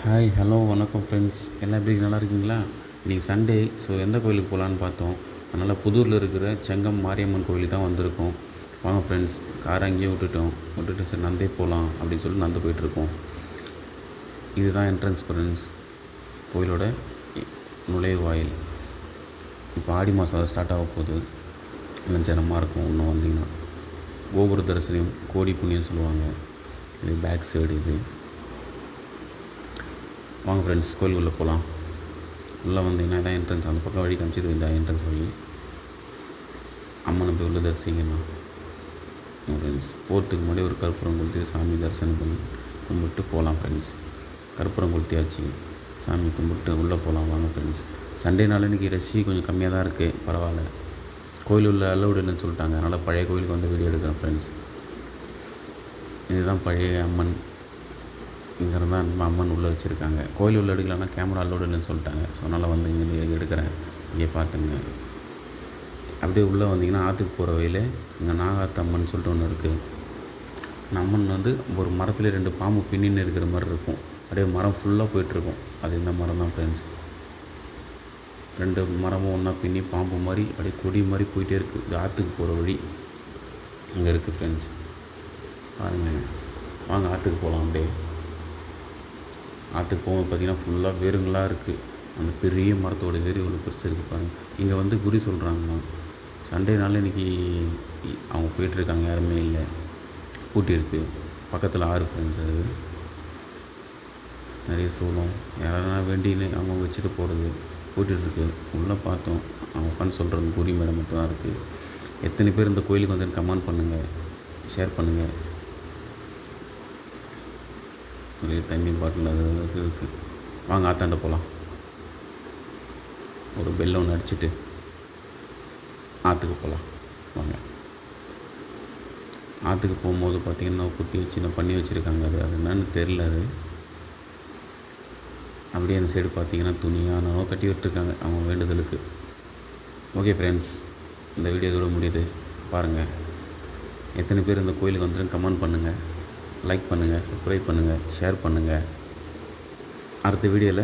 Hi hello வணக்கம் friends, எல்லாம் எப்படி நல்லா இருக்கீங்களா? இன்றைக்கி சண்டே. ஸோ எந்த கோயிலுக்கு போகலான்னு பார்த்தோம். அதனால் புதூரில் இருக்கிற செங்கம் மாரியம்மன் கோயிலுக்கு தான் வந்திருக்கோம். வாங்க ஃப்ரெண்ட்ஸ், காரை அங்கேயே விட்டுட்டு சரி நந்தே போகலாம் அப்படின்னு சொல்லி நந்து போயிட்டுருக்கோம். இதுதான் என்ட்ரன்ஸ் ஃப்ரெண்ட்ஸ், கோயிலோட நுழைவாயில். இப்போ ஆடி மாதம் ஸ்டார்ட் ஆக போகுது. ஜனமாக இருக்கும். இன்னும் வந்தீங்கன்னா கோபுர தரிசனம் கோடி புண்ணியம் சொல்லுவாங்க. இது பேக் சைடு. இது வாங்க ஃப்ரெண்ட்ஸ், கோயிலுக்குள்ளே போகலாம். உள்ளே வந்தீங்கன்னா இதான் என்ட்ரன்ஸ். அந்த பக்கம் வழி காமிச்சது இதான் என்ட்ரன்ஸ் வழி. அம்மனை போய் உள்ள தரிசிங்கன்னா ஃப்ரெண்ட்ஸ், போகிறதுக்கு முன்னாடி ஒரு கற்பூரம் கொளுத்தி சாமி தரிசனம் பண்ணி கும்பிட்டு போகலாம் ஃப்ரெண்ட்ஸ். கற்பூரம் கொளுத்தியாச்சு, சாமி கும்பிட்டு உள்ளே போகலாம். வாங்க ஃப்ரெண்ட்ஸ், சண்டேனால இன்றைக்கி ரஷ்ஷி கொஞ்சம் கம்மியாக தான் இருக்குது. பரவாயில்ல, கோயில் உள்ள அலௌடு இல்லைன்னு சொல்லிட்டாங்க. அதனால் பழைய கோயிலுக்கு வந்து வீடியோ எடுக்கிறேன் ஃப்ரெண்ட்ஸ். இதுதான் பழைய அம்மன். இங்கே இருந்தால் நம்ம அம்மன் உள்ளே வச்சுருக்காங்க. கோயில் உள்ள எடுக்கலான்னா கேமரா அலோடு இல்லைன்னு சொல்லிட்டாங்க. ஸோ அதனால் வந்து இங்கே எடுக்கிறேன். இங்கே பார்த்துங்க. அப்படியே உள்ளே வந்தீங்கன்னா ஆற்றுக்கு போகிற வழியில் இங்கே நாகாத்த அம்மன் சொல்லிட்டு ஒன்று இருக்குது. அந்த அம்மன் வந்து ஒரு மரத்தில் 2 பாம்பு பின்னின்னு இருக்கிற மாதிரி இருக்கும். அப்படியே மரம் ஃபுல்லாக போயிட்டுருக்கும். அது இந்த மரம் தான் ஃப்ரெண்ட்ஸ். 2 மரமும் ஒன்றா பின்னி பாம்பு மாதிரி அப்படியே கொடி மாதிரி போயிட்டே இருக்குது. இது ஆற்றுக்கு போகிற வழி இங்கே இருக்குது ஃப்ரெண்ட்ஸ். பாருங்கள், வாங்க ஆற்றுக்கு போகலாம். அப்படியே ஆற்றுக்கு போகும்போது பார்த்திங்கன்னா ஃபுல்லாக வேருங்களாக இருக்குது. அந்த பெரிய மரத்தோட வேர் எவ்வளோ பெருசு இருக்குது பாருங்கள். இங்கே வந்து குறி சொல்கிறாங்கண்ணா. சண்டேனால இன்றைக்கி அவங்க போயிட்டுருக்காங்க, யாருமே இல்லை, பூட்டி இருக்குது. பக்கத்தில் ஆறு ஃப்ரெண்ட்ஸ். அது நிறைய சூளம் யாராவது வேண்டின்னு அவங்க வச்சுட்டு போகிறது போட்டுட்ருக்கு. உள்ளே பார்த்தோம், அவங்க உட்காந்து சொல்கிறது குறி மேடம் மட்டும் தான் இருக்குது. எத்தனை பேர் இந்த கோயிலுக்கு வந்து கமெண்ட் பண்ணுங்கள், ஷேர் பண்ணுங்கள். நிறைய தண்ணி பாட்டில் அது இருக்குது. வாங்க ஆத்தாண்ட போகலாம். ஒரு பெல்ல ஒன்று அடிச்சுட்டு ஆற்றுக்கு போகலாம். வாங்க. ஆற்றுக்கு போகும்போது பார்த்திங்கன்னா குட்டி வச்சு பண்ணி வச்சுருக்காங்க. அது என்னன்னு தெரில. அது அப்படியே அந்த சைடு பார்த்திங்கன்னா துணியானோ கட்டி விட்டுருக்காங்க அவங்க வேண்டுதலுக்கு. ஓகே ஃப்ரெண்ட்ஸ், இந்த வீடியோ இதோட முடியுது. பாருங்கள், எத்தனை பேர் இந்த கோயிலுக்கு வந்துட்டு கமெண்ட் பண்ணுங்கள், லைக் பண்ணுங்கள், சப்ஸ்கிரைப் பண்ணுங்கள், ஷேர் பண்ணுங்கள். அடுத்த வீடியோவில்